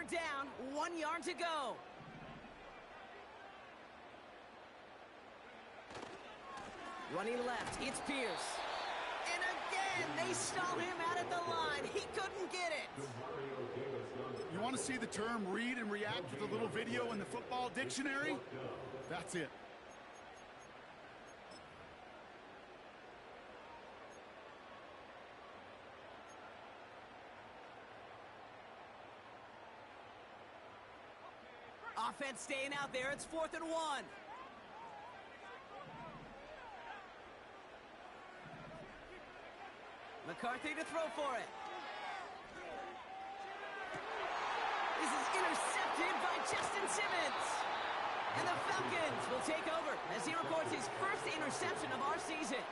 third down, 1 yard to go. Running left, it's Pierce. And again, they stall him out at the line. He couldn't get it. You want to see the term read and react with a little video in the football dictionary? That's it. Offense staying out there. It's 4th and 1. McCarthy to throw for it. This is intercepted by Justin Simmons. And the Falcons will take over as he records his first interception of our season.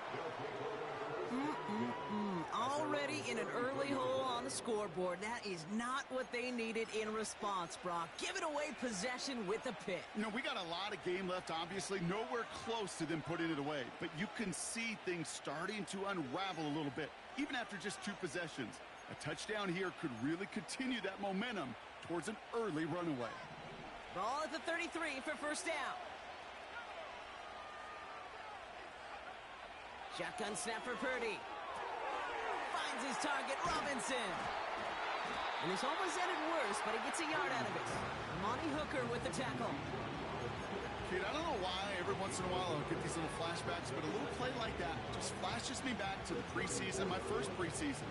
Already in an early hole on the scoreboard. That is not what they needed in response, Brock. Giving away possession with the pick. You know, we got a lot of game left, obviously. Nowhere close to them putting it away. But you can see things starting to unravel a little bit, even after just 2 possessions. A touchdown here could really continue that momentum towards an early runaway. Ball at the 33 for first down. Shotgun snap for Purdy. Finds his target, Robinson. And this almost ended worse, but he gets a yard out of it. Monty Hooker with the tackle. Kid, I don't know why every once in a while I'll get these little flashbacks, but a little play like that just flashes me back to the preseason, my first preseason.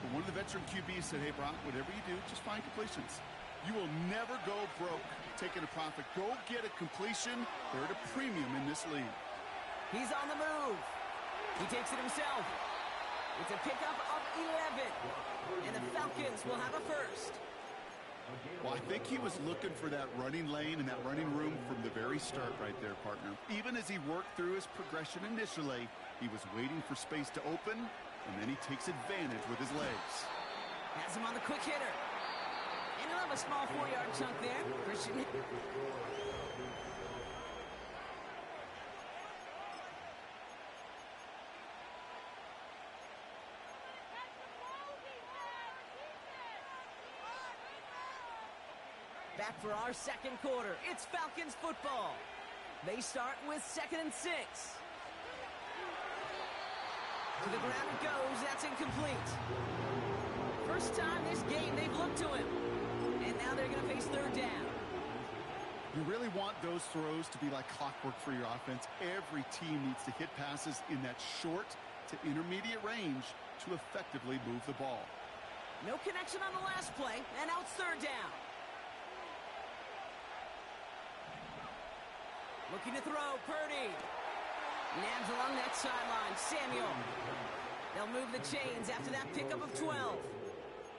But one of the veteran QBs said, hey, Brock, whatever you do, just find completions. You will never go broke taking a profit. Go get a completion. They're at a premium in this league. He's on the move. He takes it himself. It's a pickup of 11. And the Falcons will have a first. Well, I think he was looking for that running lane and that running room from the very start right there, partner. Even as he worked through his progression initially, he was waiting for space to open, and then he takes advantage with his legs. Has him on the quick hitter. And he'll have a small 4-yard chunk there. Christian. Back for our second quarter. It's Falcons football. They start with 2nd and 6. To the ground it goes. That's incomplete. First time this game they've looked to him. And now they're going to face 3rd down. You really want those throws to be like clockwork for your offense. Every team needs to hit passes in that short to intermediate range to effectively move the ball. No connection on the last play, and now it's 3rd down. Looking to throw, Purdy. Nabs along that sideline, Samuel. They'll move the chains after that pickup of 12.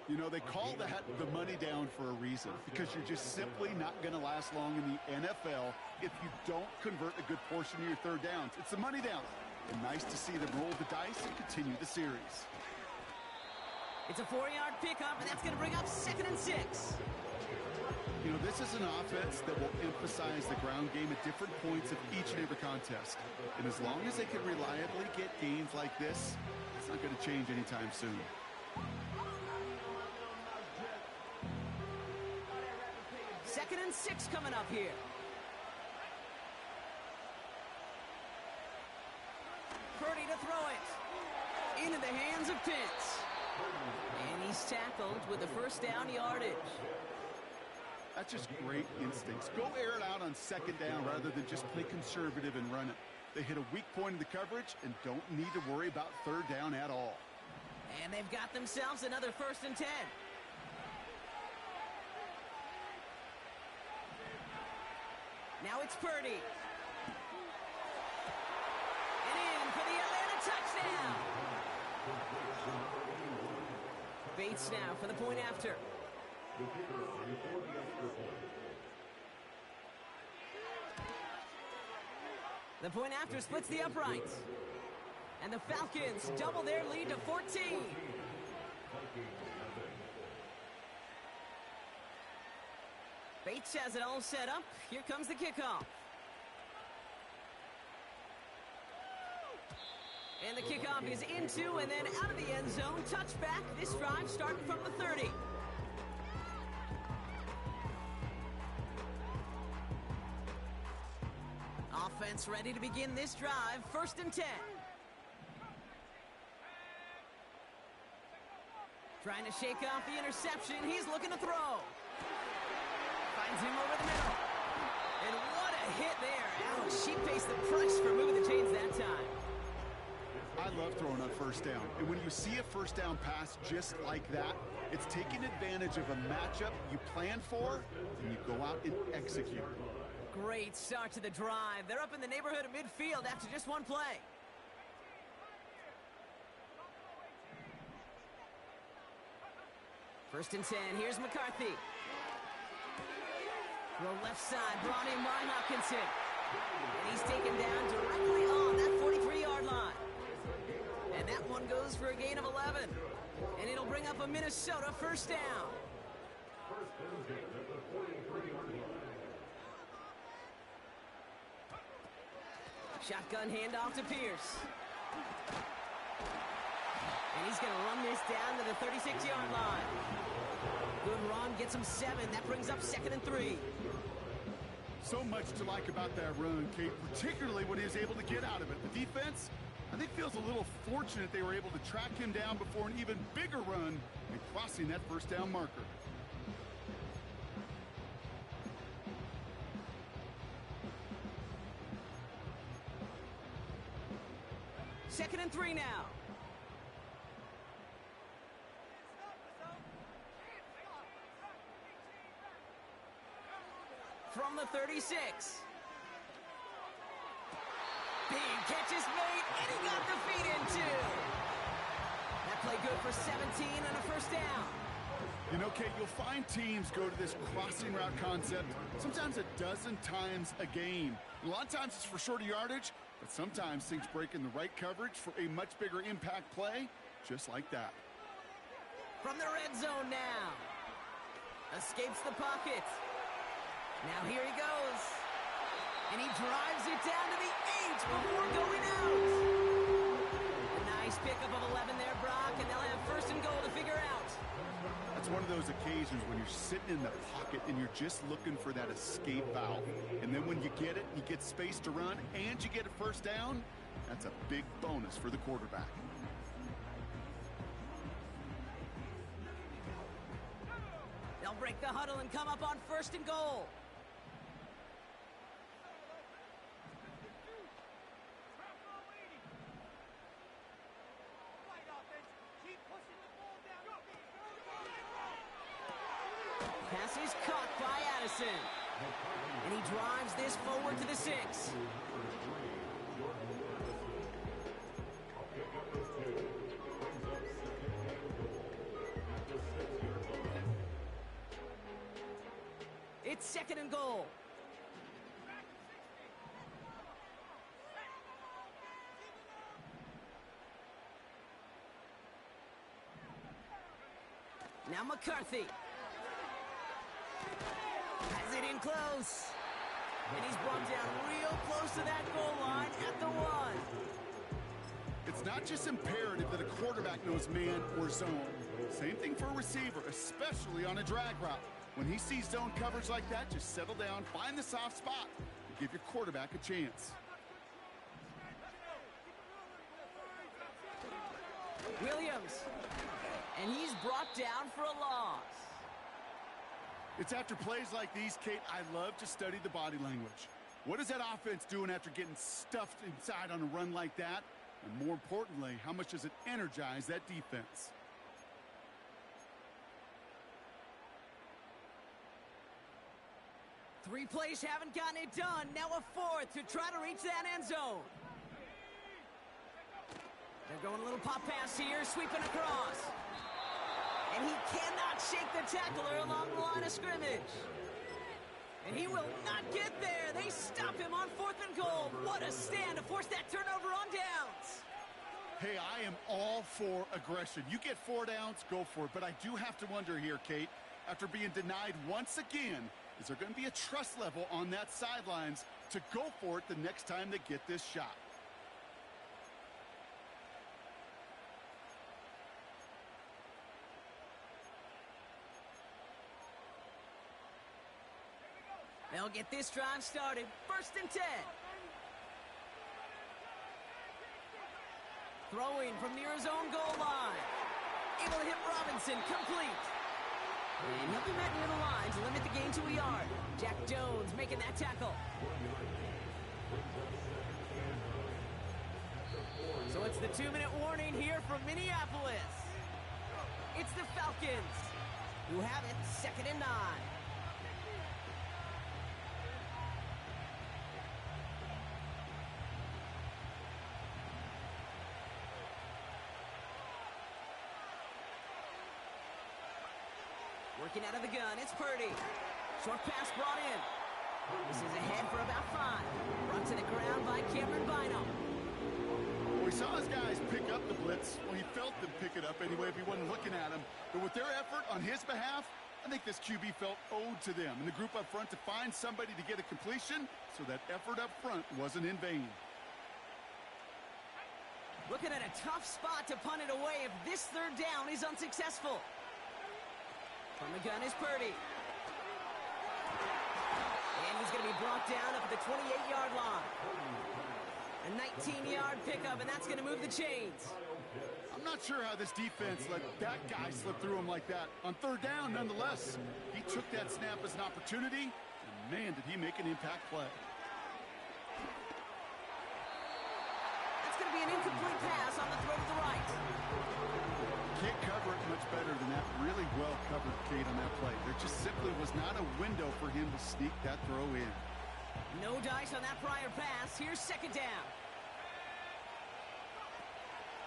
You know, they call that the money down for a reason, because you're just simply not going to last long in the NFL if you don't convert a good portion of your 3rd downs. It's the money down. And nice to see them roll the dice and continue the series. It's a 4-yard pickup, and that's going to bring up 2nd and 6. You know, this is an offense that will emphasize the ground game at different points of each and every contest. And as long as they can reliably get gains like this, it's not going to change anytime soon. Second and 6 coming up here. Purdy to throw it. Into the hands of Pitts. And he's tackled with the first down yardage. That's just great instincts. Go air it out on 2nd down rather than just play conservative and run it. They hit a weak point in the coverage and don't need to worry about 3rd down at all. And they've got themselves another 1st and 10. Now it's Purdy. And in for the Atlanta touchdown. Bates now for the point after. The point after splits the uprights. And the Falcons double their lead to 14. Bates has it all set up. Here comes the kickoff. And the kickoff is into and then out of the end zone. Touchback. This drive starting from the 30. Offense ready to begin this drive. 1st and 10. Trying to shake off the interception. He's looking to throw. Finds him over the middle. And what a hit there. Ouch, she pays the price for moving the chains that time. I love throwing on 1st down. And when you see a 1st down pass just like that, it's taking advantage of a matchup you plan for, and you go out and execute. Great start to the drive. They're up in the neighborhood of midfield after just one play. First and 10. Here's McCarthy. Throw left side, brought in by Hopkinson. And he's taken down directly on that 43-yard line. And that one goes for a gain of 11. And it'll bring up a Minnesota 1st down. Shotgun handoff to Pierce. And he's going to run this down to the 36-yard line. Good run, gets him 7. That brings up 2nd and 3. So much to like about that run, Kate, particularly when he was able to get out of it. The defense, I think, feels a little fortunate they were able to track him down before an even bigger run and crossing that 1st down marker. Second and 3 now. From the 36. Big catch is made, and he got the feet in too. That play good for 17 and a 1st down. You know, Kate, you'll find teams go to this crossing route concept sometimes a dozen times a game. A lot of times it's for shorter yardage, but sometimes things break in the right coverage for a much bigger impact play, just like that. From the red zone now. Escapes the pocket. Now here he goes. And he drives it down to the 8 before going out. A nice pickup of 11 there, Brock, and they'll have 1st and goal to figure out. That's one of those occasions when you're sitting in the pocket and you're just looking for that escape valve. And then when you get it, you get space to run, and you get a 1st down, that's a big bonus for the quarterback. They'll break the huddle and come up on 1st and goal. Pass is caught by Addison. And he drives this forward to the 6. It's 2nd and goal. Now McCarthy. Has it in close. And he's brought down real close to that goal line at the 1. It's not just imperative that a quarterback knows man or zone. Same thing for a receiver, especially on a drag route. When he sees zone coverage like that, just settle down, find the soft spot, and give your quarterback a chance. Williams. And he's brought down for a loss. It's after plays like these, Kate, I love to study the body language. What is that offense doing after getting stuffed inside on a run like that? And more importantly, how much does it energize that defense? Three plays haven't gotten it done. Now a 4th to try to reach that end zone. They're going a little pop pass here, sweeping across. And he cannot shake the tackler along the line of scrimmage. And he will not get there. They stop him on 4th and goal. What a stand to force that turnover on downs. Hey, I am all for aggression. You get 4 downs, go for it. But I do have to wonder here, Kate, after being denied once again, is there going to be a trust level on that sidelines to go for it the next time they get this shot? They'll get this drive started. 1st and 10. Throwing from near his own goal line. Able to hit Robinson, complete. And he'll be met near the line to limit the gain to a yard. Jack Jones making that tackle. So it's the 2-minute warning here from Minneapolis. It's the Falcons who have it 2nd and 9. Working out of the gun, it's Purdy. Short pass brought in. This is ahead for about 5. Brought to the ground by Cameron Bynum. We saw his guys pick up the blitz. Well, he felt them pick it up anyway if he wasn't looking at him. But with their effort on his behalf, I think this QB felt owed to them and the group up front to find somebody to get a completion so that effort up front wasn't in vain. Looking at a tough spot to punt it away if this 3rd down is unsuccessful. From the gun is Purdy. And he's going to be brought down up at the 28-yard line. A 19-yard pickup, and that's going to move the chains. I'm not sure how this defense let that guy slip through him like that. On 3rd down, nonetheless, he took that snap as an opportunity, and man, did he make an impact play. That's going to be an incomplete pass on the throw to the right. Can't cover it much better than that really well-covered Cade on that play. There just simply was not a window for him to sneak that throw in. No dice on that prior pass. Here's 2nd down.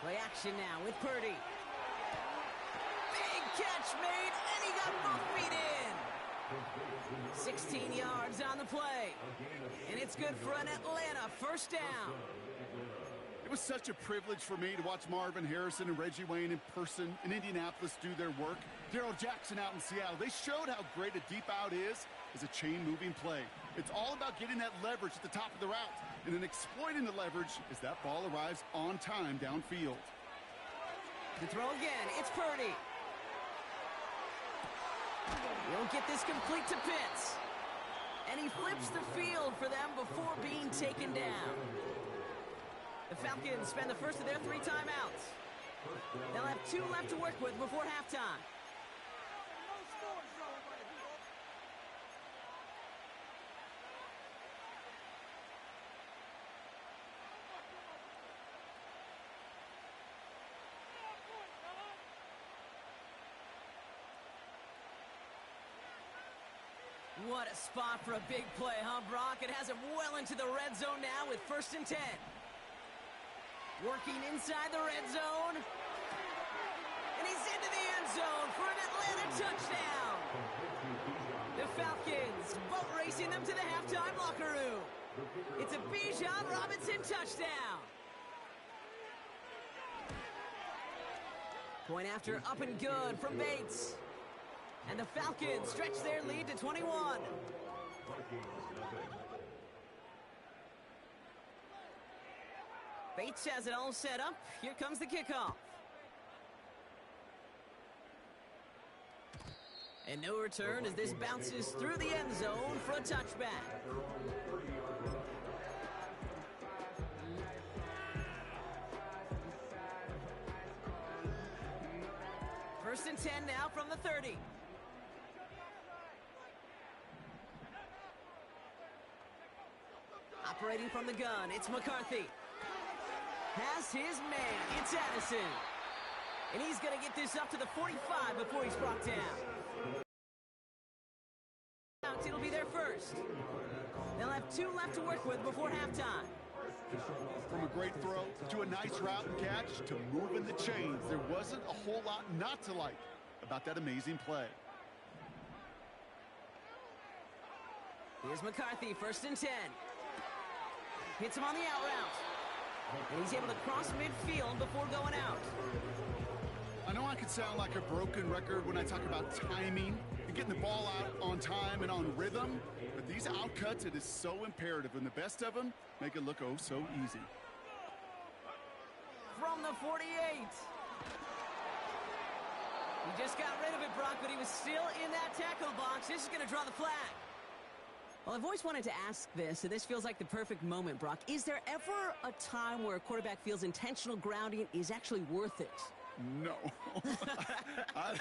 Play action now with Purdy. Big catch made, and he got both feet in. 16 yards on the play. And it's good for an Atlanta 1st down. It was such a privilege for me to watch Marvin Harrison and Reggie Wayne in person in Indianapolis do their work. Darrell Jackson out in Seattle. They showed how great a deep out is as a chain-moving play. It's all about getting that leverage at the top of the route and then exploiting the leverage as that ball arrives on time downfield. The throw again. It's Purdy. He'll get this complete to Pitts. And he flips the field for them before being taken down. The Falcons spend the first of their 3 timeouts. They'll have 2 left to work with before halftime. What a spot for a big play, huh, Brock? It has him well into the red zone now with 1st and 10. Working inside the red zone. And he's into the end zone for an Atlanta touchdown. The Falcons boat racing them to the halftime locker room. It's a Bijan Robinson touchdown. Point after up and good from Bates. And the Falcons stretch their lead to 21. Bates has it all set up. Here comes the kickoff. And no return as this bounces through the end zone for a touchback. First and 10 now from the 30. Operating from the gun, it's McCarthy. Has his man, it's Addison. And he's going to get this up to the 45 before he's brought down. It'll be their first. They'll have 2 left to work with before halftime. From a great throw to a nice route and catch to moving the chains, there wasn't a whole lot not to like about that amazing play. Here's McCarthy, first and 10. Hits him on the out route. And he's able to cross midfield before going out. I know I could sound like a broken record when I talk about timing and getting the ball out on time and on rhythm, but these outcuts, it is so imperative, and the best of them make it look oh so easy. From the 48. He just got rid of it, Brock, but he was still in that tackle box. This is going to draw the flag. Well, I've always wanted to ask this, and this feels like the perfect moment, Brock. Is there ever a time where a quarterback feels intentional grounding is actually worth it? No. I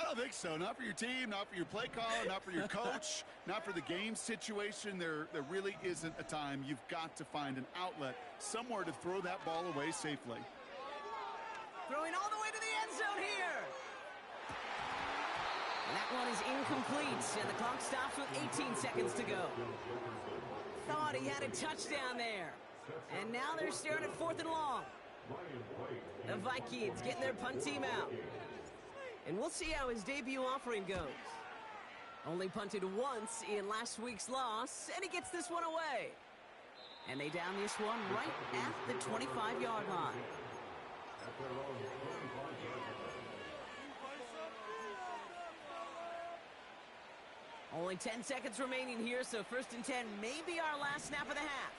don't think so. Not for your team, not for your play caller, not for your coach, not for the game situation. There really isn't a time. You've got to find an outlet, somewhere to throw that ball away safely. Throwing all the way to the end zone here. And that one is incomplete, and the clock stops with 18 seconds to go. Thought he had a touchdown there. And now they're staring at 4th and long. The Vikings getting their punt team out. And we'll see how his debut offering goes. Only punted once in last week's loss, and he gets this one away. And they down this one right at the 25-yard line. Only 10 seconds remaining here, so 1st and 10 may be our last snap of the half.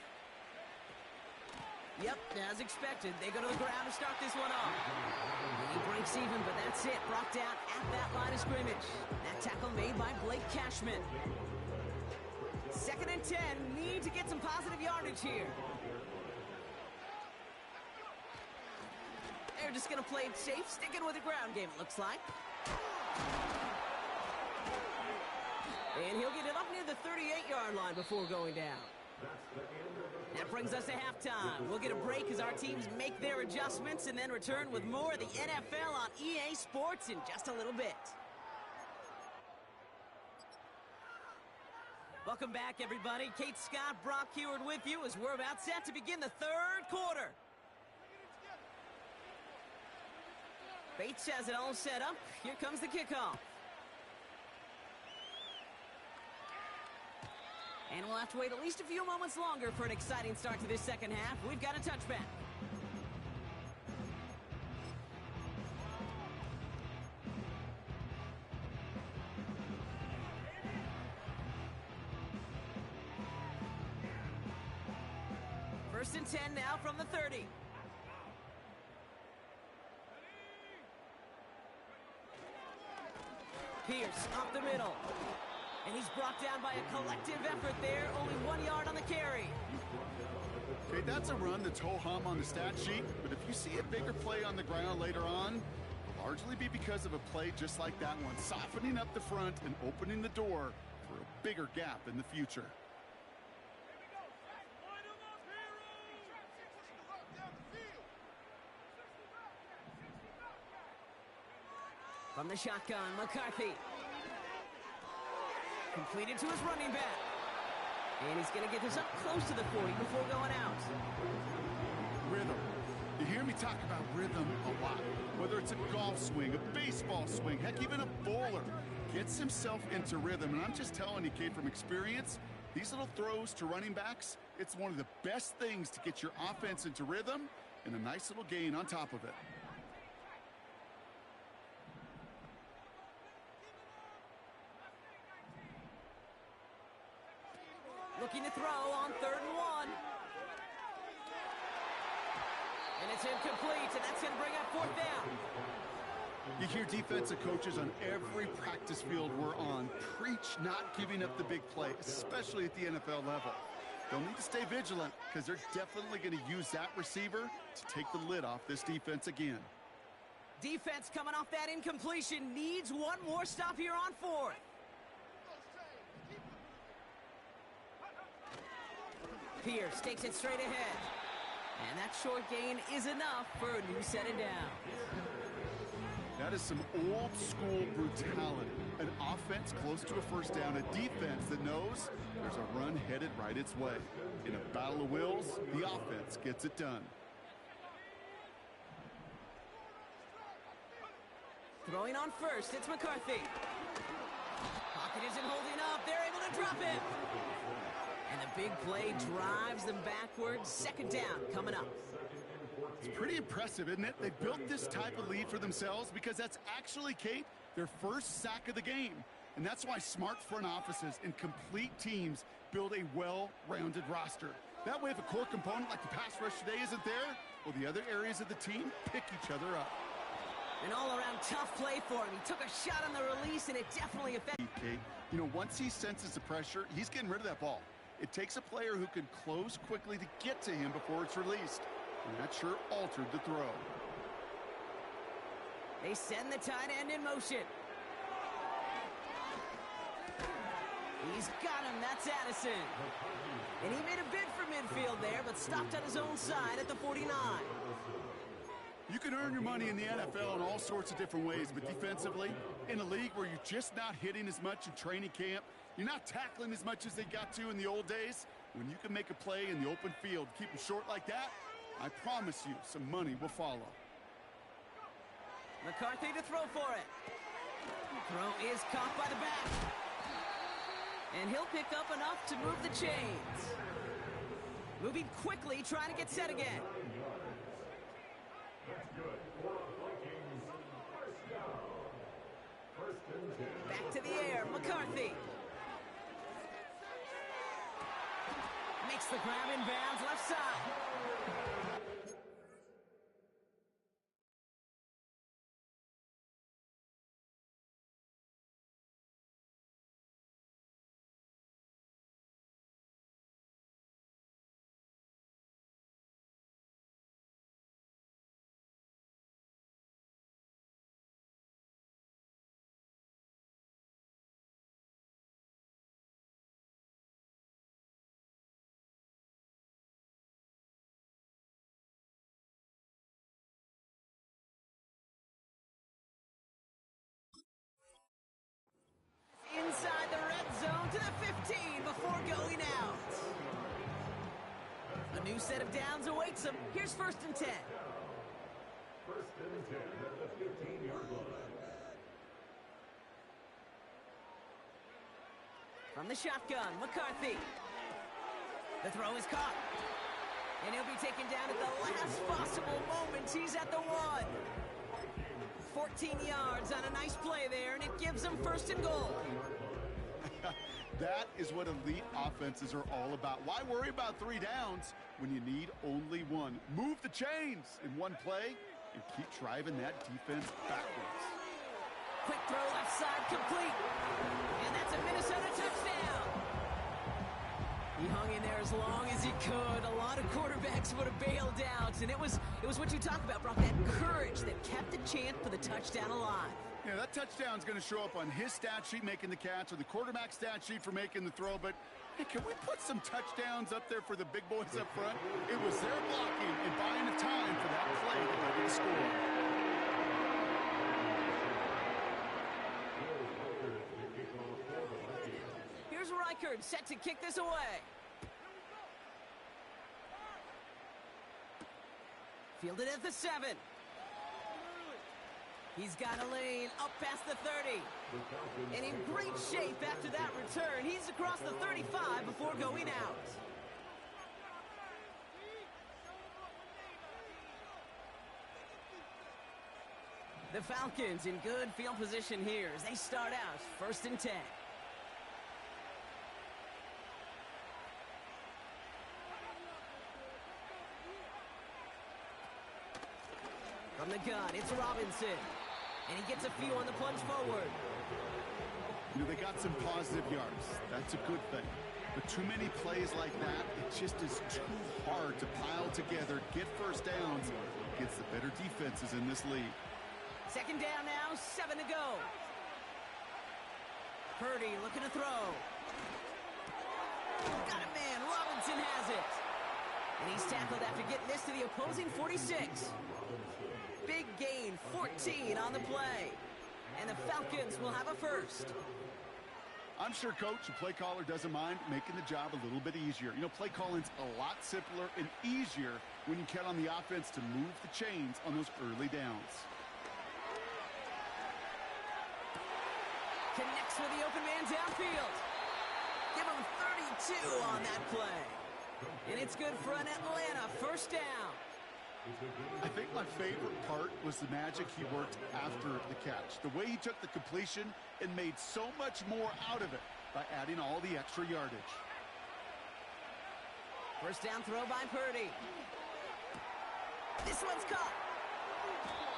Yep, as expected, they go to the ground to start this one off. He breaks even, but that's it. Brought down at that line of scrimmage. That tackle made by Blake Cashman. 2nd and 10, need to get some positive yardage here. They're just going to play it safe, sticking with the ground game, it looks like. And he'll get it up near the 38-yard line before going down. That brings us to halftime. We'll get a break as our teams make their adjustments and then return with more of the NFL on EA Sports in just a little bit. Welcome back, everybody. Kate Scott, Brock Huard with you as we're about set to begin the 3rd quarter. Bates has it all set up. Here comes the kickoff. And we'll have to wait at least a few moments longer for an exciting start to this 2nd half. We've got a touchback. First and 10 now from the 30. Pierce up the middle. And he's brought down by a collective effort there. Only 1 yard on the carry. Okay, that's a run that's ho-hum on the stat sheet, but if you see a bigger play on the ground later on, it'll largely be because of a play just like that one, softening up the front and opening the door for a bigger gap in the future. From the shotgun, McCarthy. Completed to his running back. And he's going to get this up close to the 40 before going out. Rhythm. You hear me talk about rhythm a lot. Whether it's a golf swing, a baseball swing, heck, even a bowler gets himself into rhythm. And I'm just telling you, Kate, from experience, these little throws to running backs, it's one of the best things to get your offense into rhythm and a nice little gain on top of it. Looking to throw on 3rd and 1. And it's incomplete, and that's going to bring up 4th down. You hear defensive coaches on every practice field we're on preach not giving up the big play, especially at the NFL level. They'll need to stay vigilant because they're definitely going to use that receiver to take the lid off this defense again. Defense coming off that incompletion needs one more stop here on 4th. Pierce takes it straight ahead. And that short gain is enough for a new set of downs. That is some old school brutality. An offense close to a 1st down, a defense that knows there's a run headed right its way. In a battle of wills, the offense gets it done. Throwing on 1st, it's McCarthy. Pocket isn't holding up. They're able to drop it. And the big play drives them backwards. 2nd down coming up. It's pretty impressive, isn't it? They built this type of lead for themselves because that's actually, Kate, their first sack of the game. And that's why smart front offices and complete teams build a well-rounded roster. That way, if a core component like the pass rush today isn't there, well, the other areas of the team pick each other up. An all-around tough play for him. He took a shot on the release, and it definitely affected. You know, once he senses the pressure, he's getting rid of that ball. It takes a player who can close quickly to get to him before it's released. And that sure altered the throw. They send the tight end in motion. He's got him. That's Addison. And he made a bid for midfield there, but stopped on his own side at the 49. You can earn your money in the NFL in all sorts of different ways, but defensively, in a league where you're just not hitting as much in training camp, you're not tackling as much as they got to in the old days, when you can make a play in the open field, keep them short like that, I promise you some money will follow. McCarthy to throw for it. Throw is caught by the back. And he'll pick up enough to move the chains. Moving quickly, trying to get set again. Back to the air, McCarthy. Makes the grab in bounds, left side. Inside the red zone to the 15 before going out. A new set of downs awaits him. Here's 1st and 10. 1st and 10 at the 15-yard line. From the shotgun, McCarthy. The throw is caught. And he'll be taken down at the last possible moment. He's at the 1. 14 yards on a nice play there, and it gives them 1st and goal. That is what elite offenses are all about. Why worry about 3 downs when you need only 1? Move the chains in one play and keep driving that defense backwards. Quick throw left side complete. And that's a Minnesota touchdown. He hung in there as long as he could. A lot of quarterbacks would have bailed out, and it was what you talk about, Brock, that courage that kept the chance for the touchdown alive. Yeah, that touchdown's going to show up on his stat sheet making the catch or the quarterback stat sheet for making the throw, but hey, can we put some touchdowns up there for the big boys up front? It was their blocking and buying of time for that play to ready to score. Here's Reichard set to kick this away. Fielded at the 7. He's got a lane up past the 30. And in great shape after that return. He's across the 35 before going out. The Falcons in good field position here as they start out 1st and 10. From the gun, it's Robinson. And he gets a few on the plunge forward. You know, they got some positive yards. That's a good thing. But too many plays like that, it just is too hard to pile together, get 1st downs against the better defenses in this league. 2nd down now, 7 to go. Purdy looking to throw. Got a man, Robinson has it. And he's tackled after getting this to the opposing 46. Big gain, 14 on the play. And the Falcons will have a 1st. I'm sure coach and play caller doesn't mind making the job a little bit easier. You know, play calling's a lot simpler and easier when you count on the offense to move the chains on those early downs. Connects with the open man downfield. Give him 32 on that play. And it's good for an Atlanta 1st down. I think my favorite part was the magic he worked after the catch. The way he took the completion and made so much more out of it by adding all the extra yardage. 1st down throw by Purdy. This one's caught.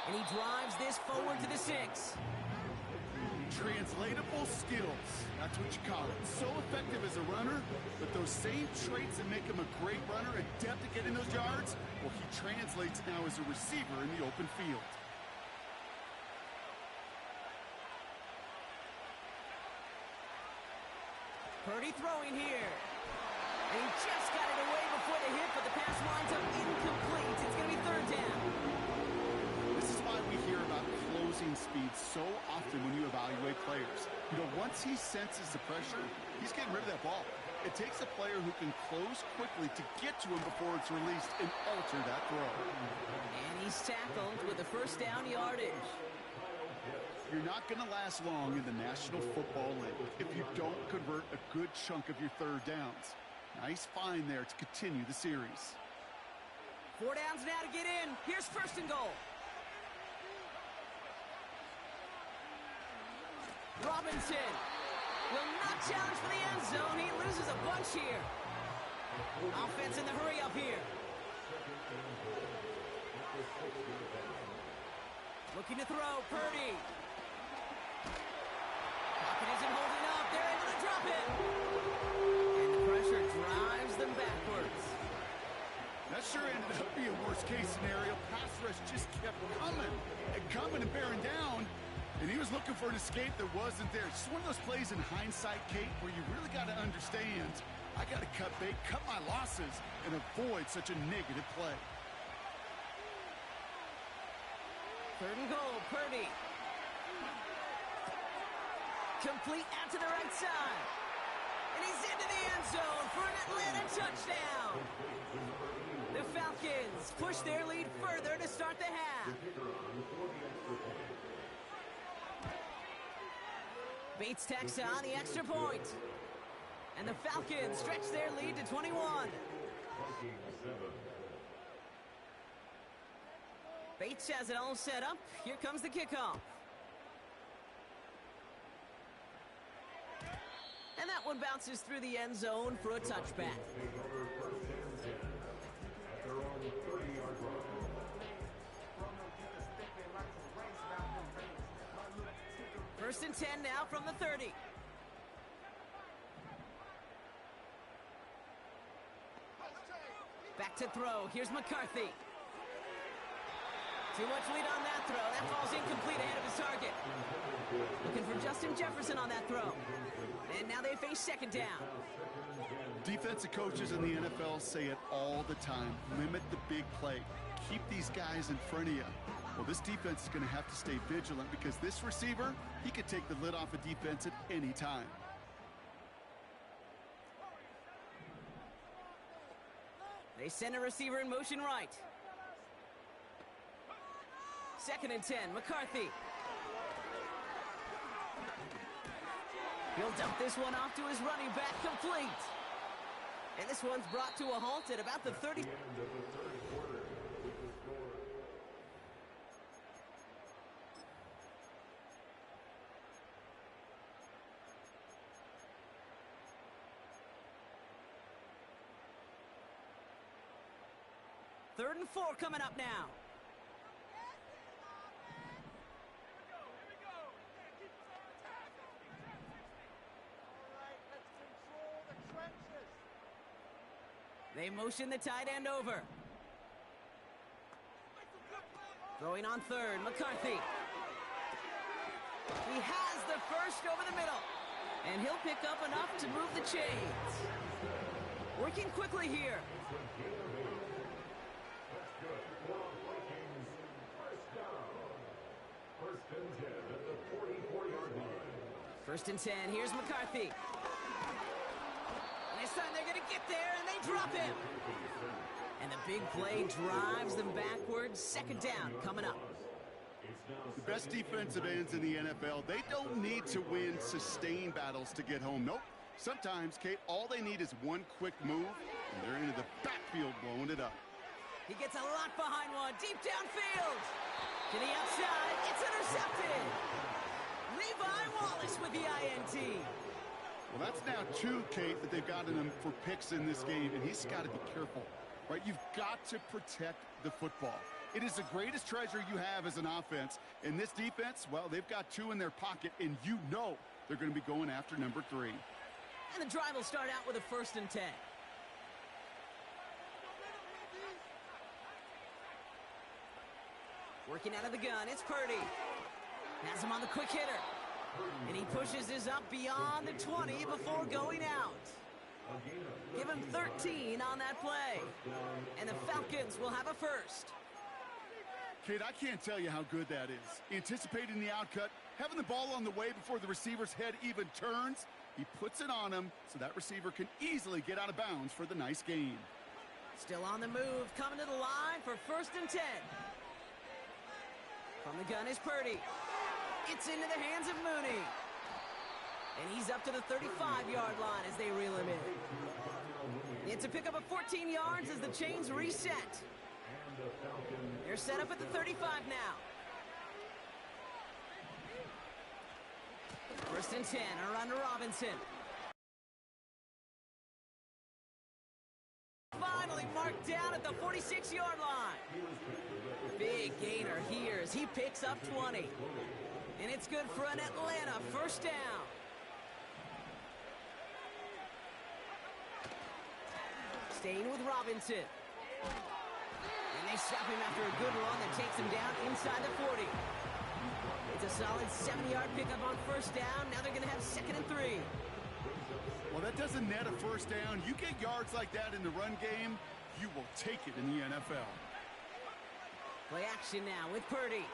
And he drives this forward to the 6. Translatable skills. That's what you call it. So effective as a runner, but those same traits that make him a great runner, adept at getting those yards, well, he translates now as a receiver in the open field. Purdy throwing here. And he just got it away before the hit, but the pass winds up incomplete. It's going to be 3rd down. This is why we hear about closing speed so often when you evaluate players. You know, once he senses the pressure, he's getting rid of that ball. It takes a player who can close quickly to get to him before it's released and alter that throw. And he's tackled with a 1st down yardage. You're not going to last long in the National Football League if you don't convert a good chunk of your 3rd downs. Nice find there to continue the series. 4 downs now to get in. Here's 1st and goal. Robinson will not challenge for the end zone. He loses a bunch here. Offense in the hurry up here. Looking to throw, Purdy. Pocket isn't holding up. They're able to drop it. And the pressure drives them backwards. That sure ended up being a worst-case scenario. Pass rush just kept coming and bearing down. And he was looking for an escape that wasn't there. It's one of those plays in hindsight, Kate, where you really got to understand, I got to cut bait, cut my losses, and avoid such a negative play. 3rd and goal, Purdy. Complete out to the right side. And he's into the end zone for an Atlanta touchdown. The Falcons push their lead further to start the half. Bates tacks on the extra point. And the Falcons stretch their lead to 21. Bates has it all set up. Here comes the kickoff. And that one bounces through the end zone for a touchback. First and 10 now from the 30. Back to throw. Here's McCarthy. Too much lead on that throw. That falls incomplete ahead of his target. Looking for Justin Jefferson on that throw. And now they face 2nd down. Defensive coaches in the NFL say it all the time. Limit the big play. Keep these guys in front of you. Well, this defense is going to have to stay vigilant because this receiver, he could take the lid off a defense at any time. They send a receiver in motion right. 2nd and 10, McCarthy. He'll dump this one off to his running back, complete. And this one's brought to a halt at about the 30. Third and 4 coming up now. They motion the tight end over. Throwing on 3rd, McCarthy. He has the first over the middle. And he'll pick up enough to move the chains. Working quickly here. First and 10, here's McCarthy. And this time they're going to get there, and they drop him. And the big play drives them backwards. 2nd down coming up. The best defensive ends in the NFL, they don't need to win sustained battles to get home. Nope. Sometimes, Kate, all they need is one quick move, and they're into the backfield blowing it up. He gets a lot behind one, deep downfield. To the outside, it's intercepted. Levi Wallace with the INT. Well, that's now 2, Kate, that they've gotten him for picks in this game, and he's got to be careful, right? You've got to protect the football. It is the greatest treasure you have as an offense. And this defense, well, they've got 2 in their pocket, and you know they're going to be going after number 3. And the drive will start out with a 1st and 10. Working out of the gun, it's Purdy. Has him on the quick hitter. And he pushes his up beyond the 20 before going out. Give him 13 on that play. And the Falcons will have a 1st. Kid, I can't tell you how good that is. Anticipating the outcut, having the ball on the way before the receiver's head even turns. He puts it on him so that receiver can easily get out of bounds for the nice gain. Still on the move, coming to the line for 1st and 10. From the gun is Purdy. It's into the hands of Mooney. And he's up to the 35-yard line as they reel him in. It's a pickup of 14 yards as the chains reset. They're set up at the 35 now. 1st and 10, a run to Robinson. Finally marked down at the 46-yard line. Big gainer here as he picks up 20. And it's good for an Atlanta 1st down. Staying with Robinson. And they stop him after a good run that takes him down inside the 40. It's a solid 70-yard pickup on 1st down. Now they're going to have 2nd and 3. Well, that doesn't net a 1st down. You get yards like that in the run game, you will take it in the NFL. Play action now with Purdy.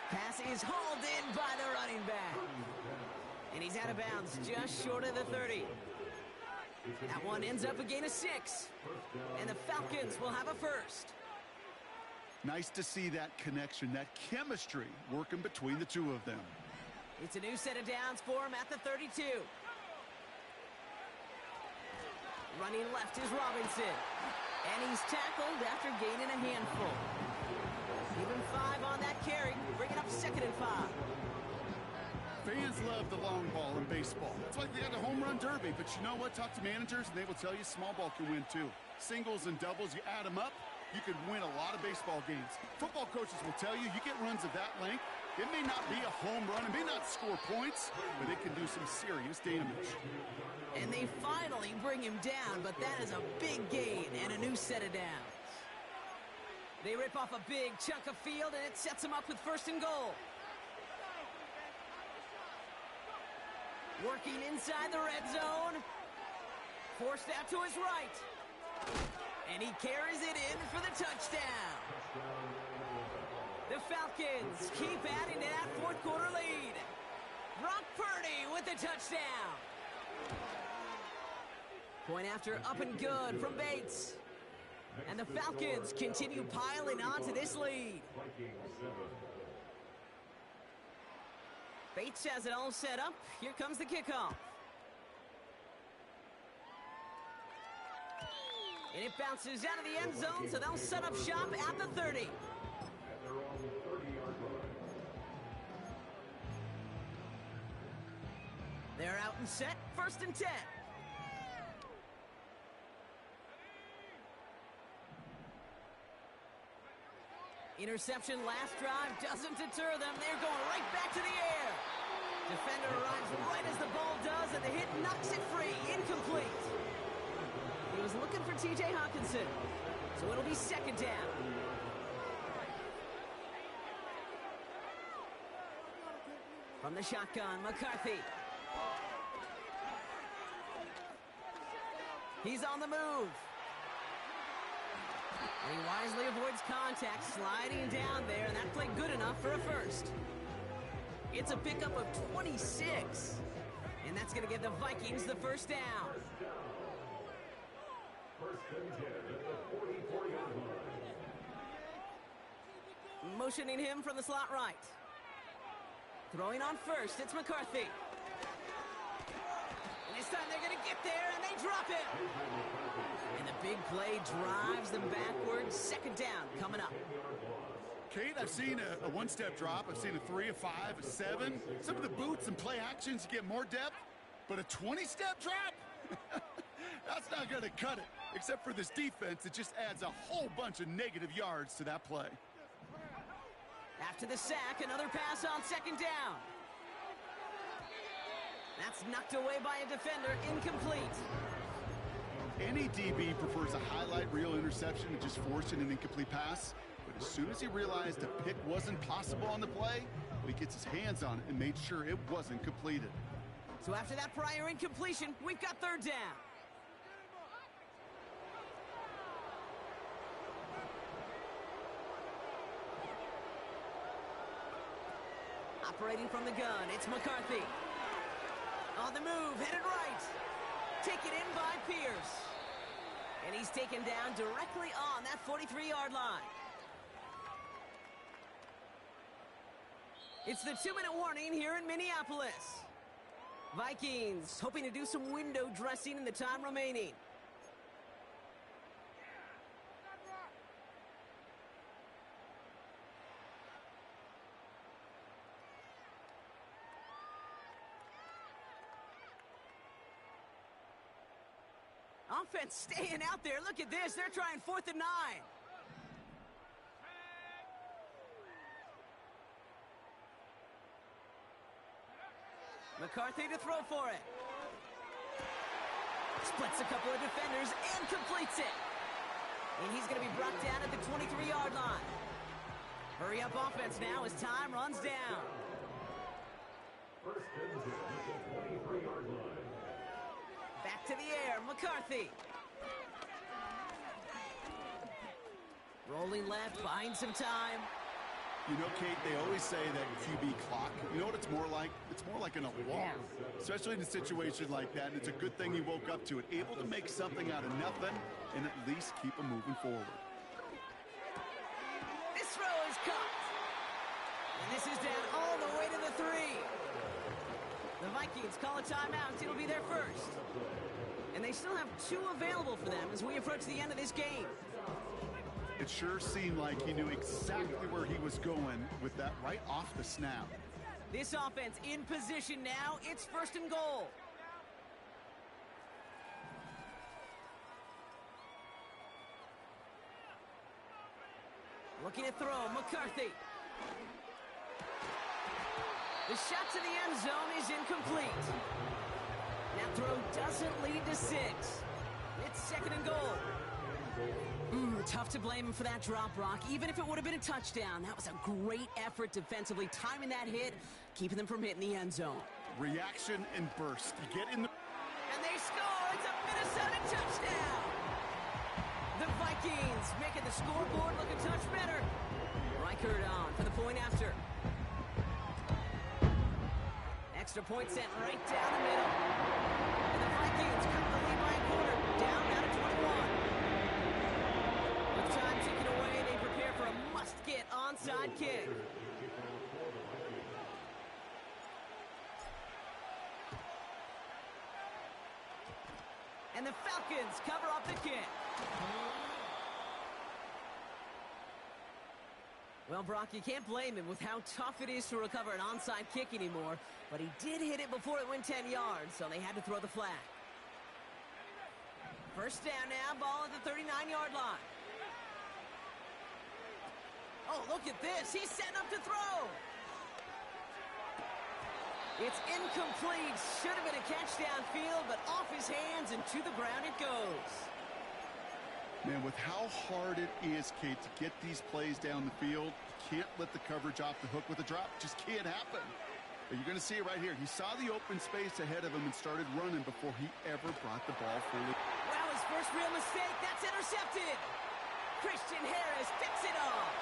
Pass is hauled in by the running back. And he's out of bounds just short of the 30. That one ends up a gain of 6. And the Falcons will have a 1st. Nice to see that connection, that chemistry working between the 2 of them. It's a new set of downs for him at the 32. Running left is Robinson. And he's tackled after gaining a handful. Even 5 on that carry, bringing up 2nd and 5. Fans love the long ball in baseball. It's like they got a home run derby, but you know what? Talk to managers, and they will tell you small ball can win too. Singles and doubles, you add them up, you can win a lot of baseball games. Football coaches will tell you, you get runs of that length, it may not be a home run, it may not score points, but it can do some serious damage. And they finally bring him down, but that is a big gain and a new set of downs. They rip off a big chunk of field, and it sets them up with 1st and goal. Working inside the red zone. Forced out to his right. And he carries it in for the touchdown. The Falcons keep adding to that 4th quarter lead. Brock Purdy with the touchdown. Point after up and good from Bates. And the Falcons continue piling onto this lead. Bates has it all set up. Here comes the kickoff. And it bounces out of the end zone, so they'll set up shop at the 30. They're out and set, 1st and 10. Interception last drive doesn't deter them. They're going right back to the air. Defender arrives right as the ball does, and the hit knocks it free. Incomplete. He was looking for T.J. Hawkinson, so it'll be 2nd down. From the shotgun, McCarthy. He's on the move. And he wisely avoids contact, sliding down there, and that played good enough for a 1st. It's a pickup of 26. And that's going to give the Vikings the 1st down. 1st and 10 at the 44-yard line. Motioning him from the slot right. Throwing on 1st, it's McCarthy. And this time they're going to get there, and they drop it. And the big play drives them backwards. 2nd down coming up. Kate, I've seen a 1-step drop. I've seen a 3, a 5, a 7. Some of the boots and play actions get more depth, but a 20-step drop? That's not going to cut it. Except for this defense, it just adds a whole bunch of negative yards to that play. After the sack, another pass on second down. That's knocked away by a defender, incomplete. Any DB prefers a highlight reel interception to just forcing an incomplete pass. But as soon as he realized a pick wasn't possible on the play, he gets his hands on it and made sure it wasn't completed. So after that prior incompletion, we've got third down. Operating from the gun, it's McCarthy. On the move, headed right. Taken in by Pierce. And he's taken down directly on that 43-yard line. It's the 2-minute warning here in Minneapolis. Vikings hoping to do some window dressing in the time remaining. Offense staying out there. Look at this. They're trying 4th and 9. McCarthy to throw for it. Splits a couple of defenders and completes it. And he's going to be brought down at the 23-yard line. Hurry up offense now as time runs down. First and 10 at the 23-yard line. Back to the air, McCarthy. Rolling left, buying some time. You know, Kate, they always say that QB clock. You know what it's more like? It's more like an alarm, especially in a situation like that. And it's a good thing he woke up to it, able to make something out of nothing and at least keep him moving forward. This throw is caught. And this is down all the way to the 3. The Vikings call a timeout. It'll be their first. And they still have 2 available for them as we approach the end of this game. It sure seemed like he knew exactly where he was going with that right off the snap. This offense in position now. It's 1st and goal. Looking to throw, McCarthy. The shot to the end zone is incomplete. That throw doesn't lead to 6. It's 2nd and goal. Tough to blame him for that drop, Brock. Even if it would have been a touchdown, that was a great effort defensively, timing that hit, keeping them from hitting the end zone. Reaction and burst. You get in the... And they score! It's a Minnesota touchdown! The Vikings making the scoreboard look a touch better. Reichert on for the point after. Extra point sent right down the middle. And the Vikings cut the lead by a quarter, down now to 21. With time ticking away, they prepare for a must-get onside kick. And the Falcons cover up the kick. Well, Brock, you can't blame him with how tough it is to recover an onside kick anymore, but he did hit it before it went 10 yards, so they had to throw the flag. First down now, ball at the 39-yard line. Oh, look at this. He's setting up to throw. It's incomplete. Should have been a catch downfield, but off his hands and to the ground it goes. Man, with how hard it is, Kate, to get these plays down the field, you can't let the coverage off the hook with a drop. It just can't happen. But you're going to see it right here. He saw the open space ahead of him and started running before he ever brought the ball fully. Wow, his first real mistake. That's intercepted. Christian Harris picks it off.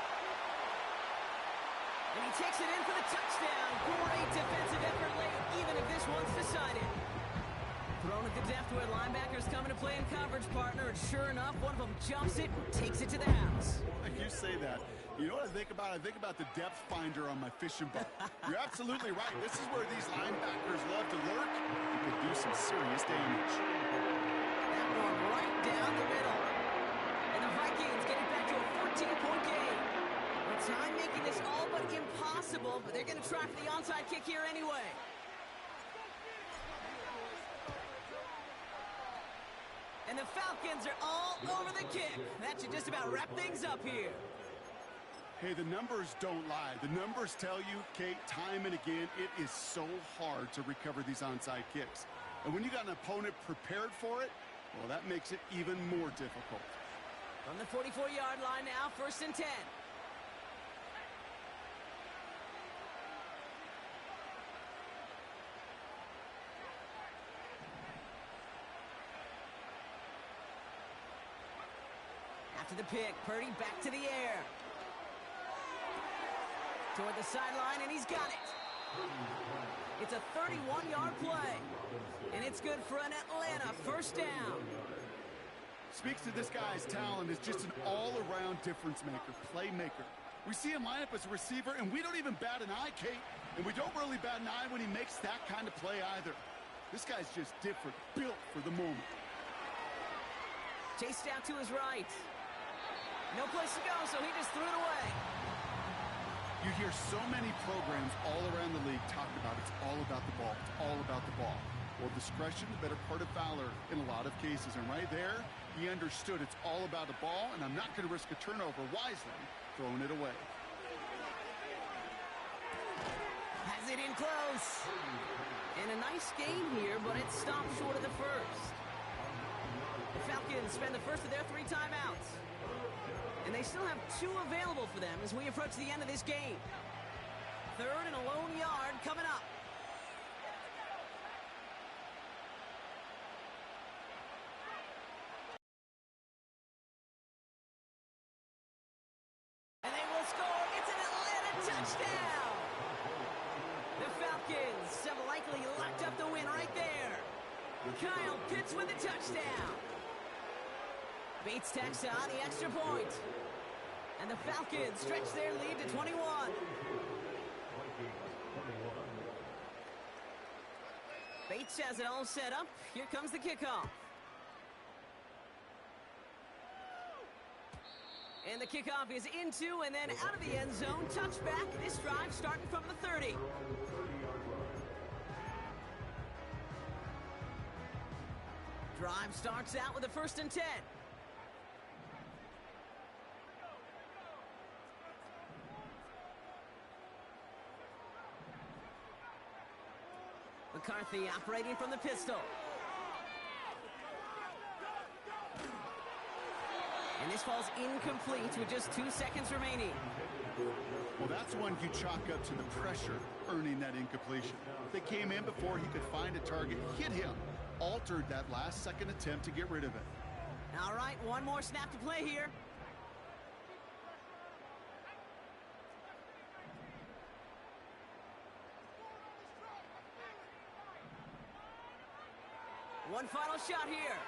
And he takes it in for the touchdown. Great defensive effort late, even if this one's decided. Thrown at the depth where linebackers coming to play in coverage, partner, and sure enough, one of them jumps it and takes it to the house. You say that. You know what I think about? I think about the depth finder on my fishing boat. You're absolutely right. This is where these linebackers love to lurk. You could do some serious damage. That one right down the middle. And the Vikings get it back to a 14-point game. Well, time making this all but impossible, but they're going to try for the onside kick here anyway. And the Falcons are all over the kick. That should just about wrap things up here. Hey, the numbers don't lie. The numbers tell you, Kate, time and again, it is so hard to recover these onside kicks. And when you got an opponent prepared for it, well, that makes it even more difficult. From the 44-yard line now, 1st and 10. After the pick, Purdy back to the air. Toward the sideline, and he's got it. It's a 31-yard play. And it's good for an Atlanta 1st down. Speaks to this guy's talent as just an all-around difference maker, playmaker. We see him line up as a receiver, and we don't even bat an eye, Kate. And we don't really bat an eye when he makes that kind of play either. This guy's just different, built for the moment. Chased out to his right. No place to go, so he just threw it away. You hear so many programs all around the league talk about it's all about the ball. It's all about the ball. Well, discretion, the better part of valor in a lot of cases. And right there, he understood it's all about the ball, and I'm not going to risk a turnover wisely, throwing it away. Has it in close. And a nice gain here, but it stopped short of the first. The Falcons spend the first of their 3 timeouts. And they still have 2 available for them as we approach the end of this game. 3rd and a lone yard coming up. And they will score. It's an Atlanta touchdown. The Falcons have likely locked up the win right there. Kyle Pitts with the touchdown. Bates tacks on the extra point. And the Falcons stretch their lead to 21. Bates has it all set up. Here comes the kickoff. And the kickoff is into and then out of the end zone. Touchback. This drive starting from the 30. Drive starts out with a 1st and 10. McCarthy operating from the pistol. And this falls incomplete with just 2 seconds remaining. Well, that's one you chalk up to the pressure earning that incompletion. They came in before he could find a target, hit him, altered that last-second attempt to get rid of it. All right, one more snap to play here. One final shot here.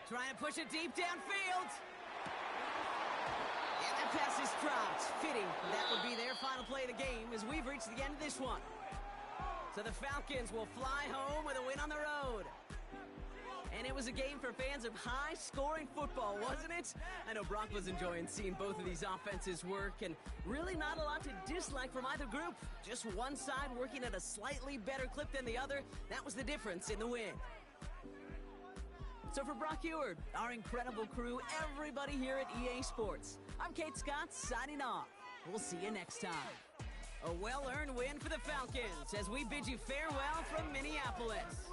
Trying to push it deep downfield. And that pass is dropped. Fitting. That would be their final play of the game as we've reached the end of this one. So the Falcons will fly home with a win on the road. And it was a game for fans of high-scoring football, wasn't it? I know Brock was enjoying seeing both of these offenses work, and really not a lot to dislike from either group. Just one side working at a slightly better clip than the other. That was the difference in the win. So for Brock Eward, our incredible crew, everybody here at EA Sports, I'm Kate Scott signing off. We'll see you next time. A well-earned win for the Falcons as we bid you farewell from Minneapolis.